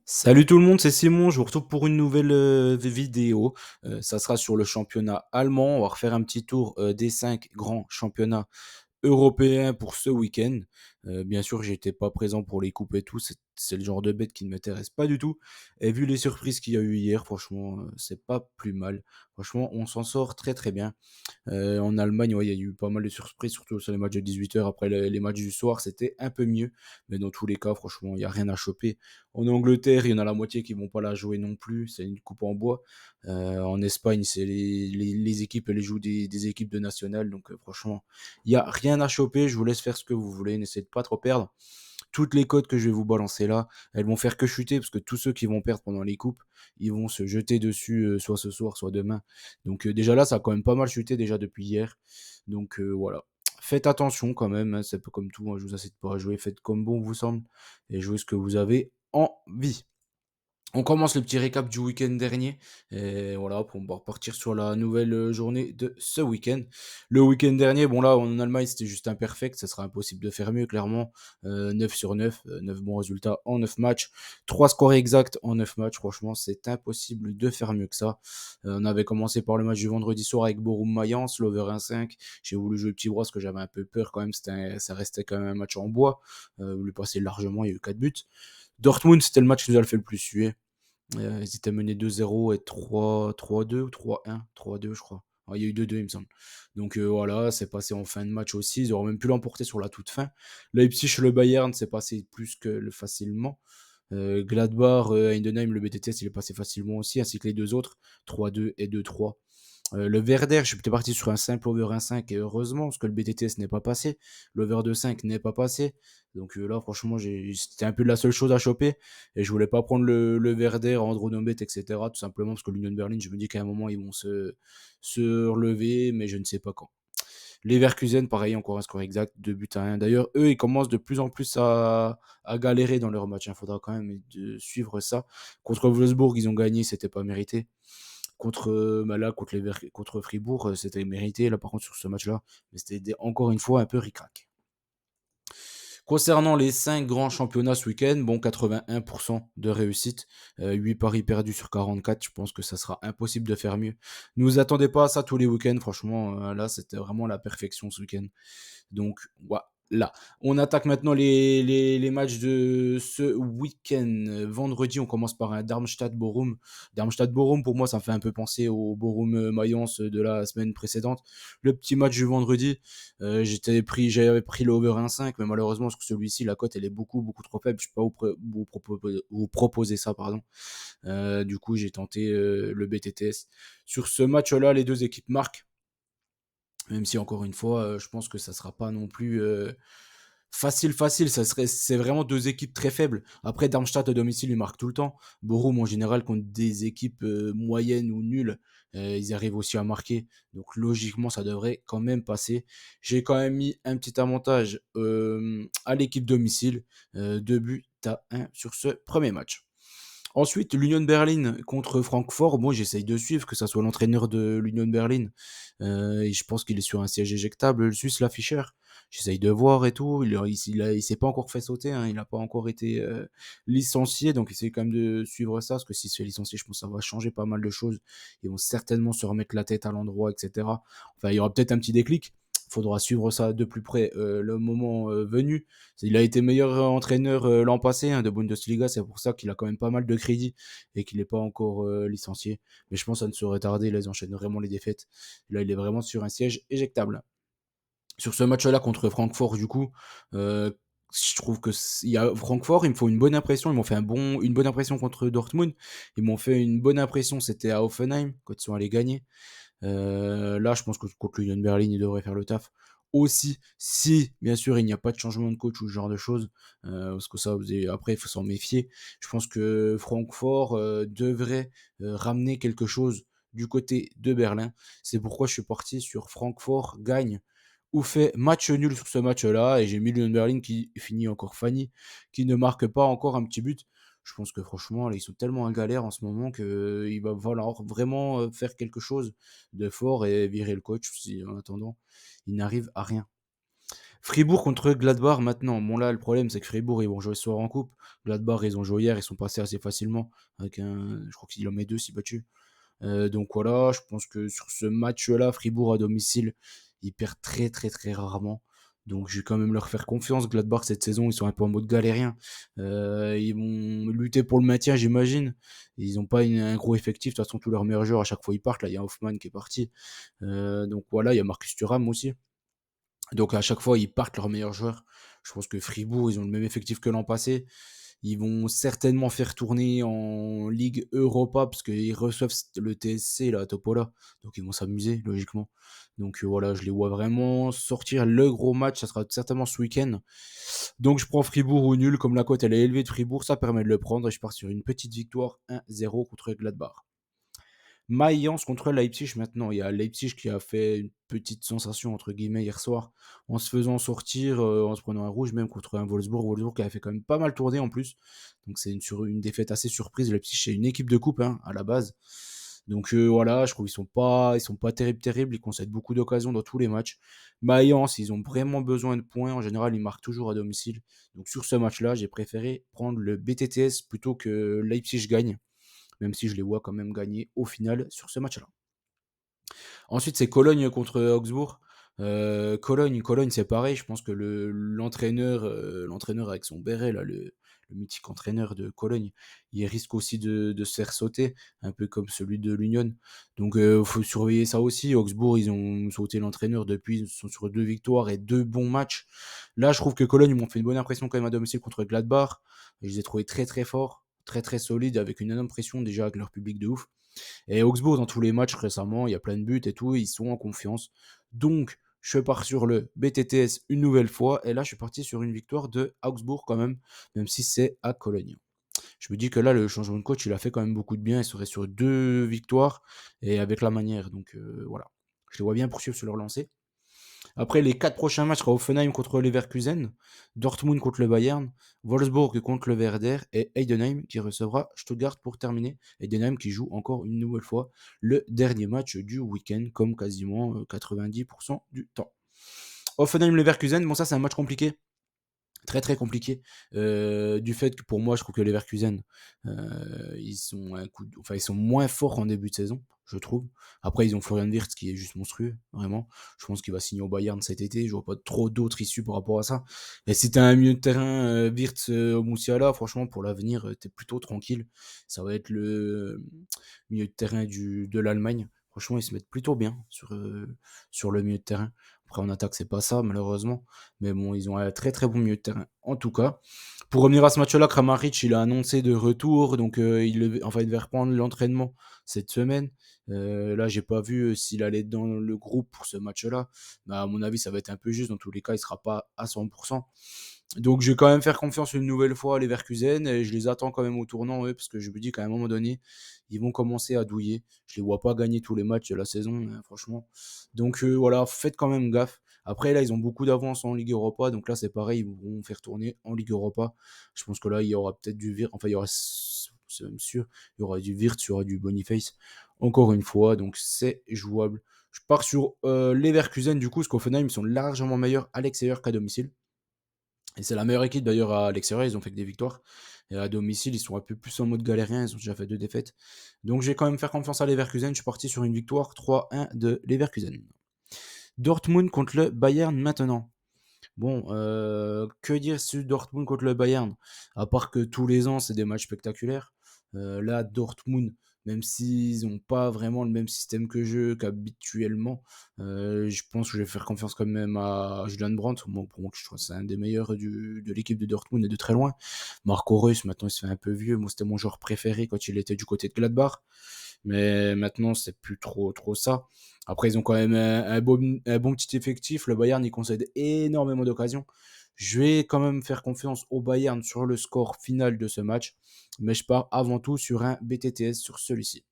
Salut tout le monde, c'est Simon, je vous retrouve pour une nouvelle vidéo. Ça sera sur le championnat allemand. On va refaire un petit tour des 5 grands championnats européen pour ce week-end. Bien sûr, j'étais pas présent pour les coupes et tout. C'est le genre de bête qui ne m'intéresse pas du tout. Et vu les surprises qu'il y a eu hier, franchement, c'est pas plus mal. Franchement, on s'en sort très très bien. En Allemagne, ouais, il y a eu pas mal de surprises, surtout sur les matchs de 18 h. Après les matchs du soir, c'était un peu mieux. Mais dans tous les cas, franchement, il n'y a rien à choper. En Angleterre, il y en a la moitié qui vont pas la jouer non plus. C'est une coupe en bois. En Espagne, c'est les équipes, elles jouent des équipes de nationales. Donc, franchement, il n'y a rien à choper. Je vous laisse faire ce que vous voulez. N'essayez de pas trop perdre. Toutes les cotes que je vais vous balancer là, elles vont faire que chuter parce que tous ceux qui vont perdre pendant les coupes, ils vont se jeter dessus soit ce soir, soit demain. Donc déjà là, ça a quand même pas mal chuté déjà depuis hier. Donc voilà. Faites attention quand même, hein, c'est un peu comme tout, hein, je vous incite pas à jouer, faites comme bon vous semble et jouez ce que vous avez envie. On commence le petit récap du week-end dernier. Et voilà, pour on va repartir sur la nouvelle journée de ce week-end. Le week-end dernier, bon là, en Allemagne, c'était juste imperfect. Ça sera impossible de faire mieux, clairement. 9 sur 9, 9 bons résultats en 9 matchs. 3 scores exacts en 9 matchs. Franchement, c'est impossible de faire mieux que ça. On avait commencé par le match du vendredi soir avec Borum Mayence, l'over 1,5. J'ai voulu jouer le petit bras parce que j'avais un peu peur quand même. Ça restait quand même un match en bois. Lui passer largement, il y a eu 4 buts. Dortmund, c'était le match qui nous a fait le plus suer. Ils étaient menés 2-0 et 3-2 ou 3-1, 3-2 je crois. Ouais, il y a eu 2-2 il me semble. Donc voilà, c'est passé en fin de match aussi. Ils auraient même pu l'emporter sur la toute fin. Leipzig, le Bayern, c'est passé plus que facilement. Gladbach, Heidenheim, le BTTS, il est passé facilement aussi, ainsi que les deux autres, 3-2 et 2-3. Le Verder, je suis peut-être parti sur un simple over 1,5 et heureusement parce que le BTTS n'est pas passé, l'over de 5 n'est pas passé. Donc là, franchement, c'était un peu la seule chose à choper et je voulais pas prendre le Verder, Andronomet, etc. Tout simplement parce que l'Union Berlin, je me dis qu'à un moment, ils vont se relever, mais je ne sais pas quand. Leverkusen, pareil, encore un score exact, 2 buts à 1. D'ailleurs, eux, ils commencent de plus en plus à galérer dans leur match. Il faudra quand même suivre ça. Contre Wolfsburg, ils ont gagné, c'était pas mérité. Contre Fribourg, c'était mérité, là, par contre, sur ce match-là. Mais c'était encore une fois un peu ric-rac. Concernant les 5 grands championnats ce week-end, bon, 81% de réussite, 8 paris perdus sur 44, je pense que ça sera impossible de faire mieux. Ne vous attendez pas à ça tous les week-ends, franchement, là, c'était vraiment la perfection ce week-end. Donc, voilà. On attaque maintenant les matchs de ce week-end. Vendredi, on commence par un Darmstadt-Bochum. Darmstadt-Bochum, pour moi, ça me fait un peu penser au Bochum-Mayence de la semaine précédente. Le petit match du vendredi, j'avais pris l'over 1,5, mais malheureusement, sur celui-ci, la cote, elle est beaucoup, beaucoup trop faible. Je ne peux pas vous proposer ça, pardon. Du coup, j'ai tenté le BTTS. Sur ce match-là, les deux équipes marquent. Même si encore une fois, je pense que ça sera pas non plus facile. C'est vraiment deux équipes très faibles. Après, Darmstadt à domicile, ils marquent tout le temps. Bochum en général contre des équipes moyennes ou nulles, ils arrivent aussi à marquer. Donc logiquement, ça devrait quand même passer. J'ai quand même mis un petit avantage à l'équipe domicile, 2 buts à 1 sur ce premier match. Ensuite, l'Union Berlin contre Francfort. Moi, j'essaye de suivre, que ça soit l'entraîneur de l'Union Berlin. Et je pense qu'il est sur un siège éjectable, le Suisse, la Fischer. J'essaye de voir et tout. Il s'est pas encore fait sauter, hein. Il n'a pas encore été licencié. Donc, essaye quand même de suivre ça. Parce que s'il se fait licencier, je pense que ça va changer pas mal de choses. Ils vont certainement se remettre la tête à l'endroit, etc. Enfin, il y aura peut-être un petit déclic. Il faudra suivre ça de plus près le moment venu. Il a été meilleur entraîneur l'an passé, hein, de Bundesliga, c'est pour ça qu'il a quand même pas mal de crédit et qu'il n'est pas encore licencié. Mais je pense que ça ne saurait tarder, là ils enchaînent vraiment les défaites. Là il est vraiment sur un siège éjectable. Sur ce match-là contre Francfort, du coup, je trouve que il y a Francfort, ils me font une bonne impression. Ils m'ont fait une bonne impression contre Dortmund. Ils m'ont fait une bonne impression, c'était à Hoffenheim quand ils sont allés gagner. Là, je pense que contre l'Union Berlin, il devrait faire le taf. Aussi, si bien sûr il n'y a pas de changement de coach ou ce genre de choses, parce que ça, après il faut s'en méfier. Je pense que Francfort devrait ramener quelque chose du côté de Berlin. C'est pourquoi je suis parti sur Francfort gagne ou fait match nul sur ce match-là et j'ai mis l'Union Berlin qui finit encore Fanny, qui ne marque pas encore un petit but. Je pense que franchement, là, ils sont tellement en galère en ce moment qu'il va falloir vraiment faire quelque chose de fort et virer le coach si en attendant, il n'arrive à rien. Fribourg contre Gladbach maintenant. Bon là, le problème, c'est que Fribourg, ils vont jouer ce soir en coupe. Gladbach, ils ont joué hier, ils sont passés assez facilement. Je crois qu'il en met 2 si battu. Donc voilà, je pense que sur ce match-là, Fribourg à domicile, ils perdent très très très rarement. Donc je vais quand même leur faire confiance. Gladbach cette saison, ils sont un peu en mode galérien. Ils vont lutter pour le maintien, j'imagine. Ils n'ont pas un gros effectif. De toute façon, tous leurs meilleurs joueurs, à chaque fois, ils partent. Là, il y a Hoffman qui est parti. Donc voilà, il y a Marcus Thuram aussi. Donc à chaque fois, ils partent leurs meilleurs joueurs. Je pense que Fribourg, ils ont le même effectif que l'an passé. Ils vont certainement faire tourner en Ligue Europa parce qu'ils reçoivent le TSC, là, Topola. Donc ils vont s'amuser, logiquement. Donc voilà, je les vois vraiment sortir le gros match. Ça sera certainement ce week-end. Donc je prends Fribourg ou nul. Comme la cote elle est élevée de Fribourg, ça permet de le prendre. Et je pars sur une petite victoire 1-0 contre Gladbach. Mayence contre Leipzig maintenant. Il y a Leipzig qui a fait une petite sensation entre guillemets hier soir en se faisant sortir, en se prenant un rouge même contre un Wolfsburg. Wolfsburg qui a fait quand même pas mal tourner en plus. Donc c'est une défaite assez surprise. Leipzig c'est une équipe de coupe à la base. Donc voilà, je trouve qu'ils sont pas terribles. Ils concèdent beaucoup d'occasions dans tous les matchs. Mayence, ils ont vraiment besoin de points. En général, ils marquent toujours à domicile. Donc sur ce match-là, j'ai préféré prendre le BTTS plutôt que Leipzig gagne, même si je les vois quand même gagner au final sur ce match-là. Ensuite, c'est Cologne contre Augsbourg. Cologne, c'est pareil. Je pense que l'entraîneur avec son béret, là, le mythique entraîneur de Cologne, il risque aussi de se faire sauter, un peu comme celui de l'Union. Donc, il faut surveiller ça aussi. Augsbourg, ils ont sauté l'entraîneur depuis, ils sont sur 2 victoires et 2 bons matchs. Là, je trouve que Cologne m'ont fait une bonne impression quand même à domicile contre Gladbach. Je les ai trouvés très très forts, très très solides, avec une énorme pression déjà avec leur public de ouf. Et Augsbourg, dans tous les matchs récemment, il y a plein de buts et tout, ils sont en confiance. Donc, je pars sur le BTTS une nouvelle fois. Et là, je suis parti sur une victoire de Augsbourg quand même si c'est à Cologne. Je me dis que là, le changement de coach, il a fait quand même beaucoup de bien. Il serait sur 2 victoires et avec la manière. Donc voilà. Je les vois bien poursuivre sur leur lancée. Après, les 4 prochains matchs sera Offenheim contre Leverkusen, Dortmund contre le Bayern, Wolfsburg contre le Werder et Heidenheim qui recevra Stuttgart pour terminer. Heidenheim qui joue encore une nouvelle fois le dernier match du week-end, comme quasiment 90% du temps. Offenheim-Leverkusen, bon ça c'est un match compliqué, très très compliqué, du fait que pour moi je trouve que les Leverkusen ils sont moins forts en début de saison, je trouve. Après ils ont Florian Wirtz qui est juste monstrueux, vraiment. Je pense qu'il va signer au Bayern cet été. Je vois pas trop d'autres issues par rapport à ça. Et si t'as un milieu de terrain Wirtz au Moussiala, franchement pour l'avenir t'es plutôt tranquille. Ça va être le milieu de terrain de l'Allemagne. Franchement ils se mettent plutôt bien sur le milieu de terrain. Après en attaque c'est pas ça malheureusement. Mais bon, ils ont un très très bon milieu de terrain. En tout cas, pour revenir à ce match-là, Kramaric, il a annoncé de retour, donc il devait reprendre l'entraînement cette semaine. Là, j'ai pas vu s'il allait être dans le groupe pour ce match-là. Mais à mon avis, ça va être un peu juste. Dans tous les cas, il sera pas à 100%. Donc, je vais quand même faire confiance une nouvelle fois à Leverkusen et je les attends quand même au tournant, eux, parce que je me dis qu'à un moment donné, ils vont commencer à douiller. Je les vois pas gagner tous les matchs de la saison, hein, franchement. Donc voilà, faites quand même gaffe. Après, là, ils ont beaucoup d'avance en Ligue Europa, donc là, c'est pareil, ils vont faire tourner en Ligue Europa. Je pense que là, il y aura peut-être du Vir, enfin, il y aura, c'est même sûr, il y aura du Virt, il y aura du Boniface, encore une fois, donc c'est jouable. Je pars sur Leverkusen, du coup, parce qu'Offenheim, ils sont largement meilleurs à l'extérieur qu'à domicile. Et c'est la meilleure équipe d'ailleurs à l'extérieur, ils ont fait que des victoires. Et à domicile, ils sont un peu plus en mode galérien, ils ont déjà fait 2 défaites. Donc je vais quand même faire confiance à Leverkusen, je suis parti sur une victoire 3-1 de Leverkusen. Dortmund contre le Bayern maintenant. Bon, que dire sur Dortmund contre le Bayern? À part que tous les ans, c'est des matchs spectaculaires. Là, Dortmund, même s'ils n'ont pas vraiment le même système que jeu qu'habituellement, je pense que je vais faire confiance quand même à Julian Brandt. Bon, pour moi, je trouve que c'est un des meilleurs de l'équipe de Dortmund et de très loin. Marco Reus, maintenant, il se fait un peu vieux. Moi, c'était mon joueur préféré quand il était du côté de Gladbach. Mais maintenant, c'est plus trop ça. Après, ils ont quand même un bon petit effectif. Le Bayern, il concède énormément d'occasions. Je vais quand même faire confiance au Bayern sur le score final de ce match. Mais je pars avant tout sur un BTTS sur celui-ci.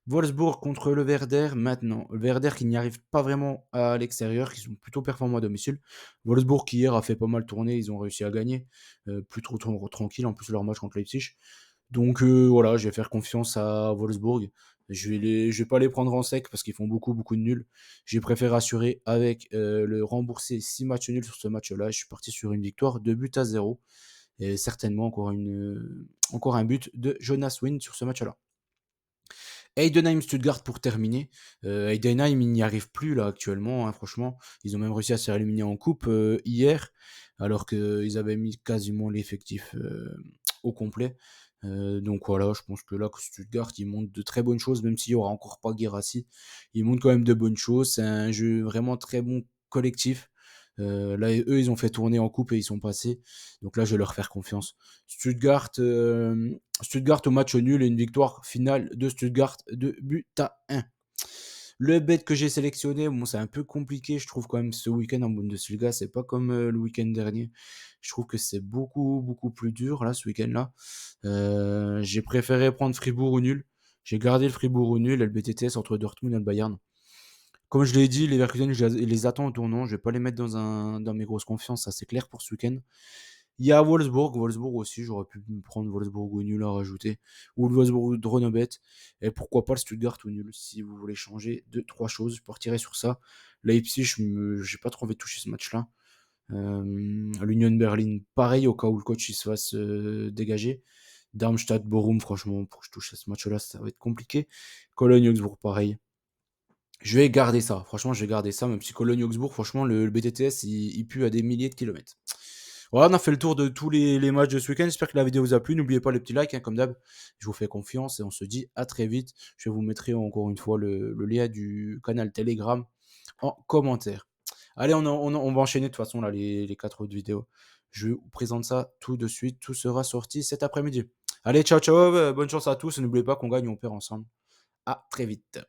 Wolfsburg contre le Werder maintenant. Le Werder qui n'y arrive pas vraiment à l'extérieur, qui sont plutôt performants à domicile. Wolfsburg qui hier a fait pas mal tourner, ils ont réussi à gagner. Plus trop tranquille en plus leur match contre Leipzig. Donc voilà, je vais faire confiance à Wolfsburg. Je vais pas les prendre en sec parce qu'ils font beaucoup, beaucoup de nuls. J'ai préféré assurer avec le rembourser 6 matchs nuls sur ce match-là. Je suis parti sur une victoire 2 buts à 0. Et certainement encore un but de Jonas Wind sur ce match-là. Heidenheim-Stuttgart pour terminer. Heidenheim, ils n'y arrivent plus là actuellement, hein, franchement. Ils ont même réussi à se faire éliminer en coupe hier, alors qu'ils avaient mis quasiment l'effectif au complet. Donc voilà, je pense que là, que Stuttgart, ils montrent de très bonnes choses, même s'il n'y aura encore pas Guirassy. Ils montrent quand même de bonnes choses. C'est un jeu vraiment très bon collectif. Là, eux, ils ont fait tourner en coupe et ils sont passés. Donc là, je vais leur faire confiance. Stuttgart au match nul et une victoire finale de Stuttgart de but à 1. Le bet que j'ai sélectionné, bon, c'est un peu compliqué, je trouve quand même ce week-end en Bundesliga, c'est pas comme le week-end dernier. Je trouve que c'est beaucoup, beaucoup plus dur là, ce week-end-là. J'ai préféré prendre Fribourg au nul. J'ai gardé le Fribourg au nul et le BTTS entre Dortmund et le Bayern. Comme je l'ai dit, les Leverkusen, je les attends au tournant. Je vais pas les mettre dans mes grosses confiances, ça c'est clair pour ce week-end. Il y a Wolfsburg, Wolfsburg aussi, j'aurais pu me prendre Wolfsburg au nul à rajouter, ou le Wolfsburg Dronobet, et pourquoi pas le Stuttgart au nul, si vous voulez changer de trois choses, je partirai sur ça. Leipzig, j'ai pas trop envie de toucher ce match-là. L'Union Berlin, pareil, au cas où le coach il se fasse dégager. Darmstadt, Bochum, franchement, pour que je touche à ce match-là, ça va être compliqué. Cologne, Augsbourg, pareil. Je vais garder ça, franchement, je vais garder ça, même si Cologne-Augsbourg, franchement, le BTTS, il pue à des milliers de kilomètres. Voilà, on a fait le tour de tous les matchs de ce week-end. J'espère que la vidéo vous a plu. N'oubliez pas les petits likes, hein, comme d'hab. Je vous fais confiance et on se dit à très vite. Je vous mettrai encore une fois le lien du canal Telegram en commentaire. Allez, on va enchaîner de toute façon là, les 4 autres vidéos. Je vous présente ça tout de suite. Tout sera sorti cet après-midi. Allez, ciao, ciao. Bonne chance à tous. Et n'oubliez pas qu'on gagne, on perd ensemble. À très vite.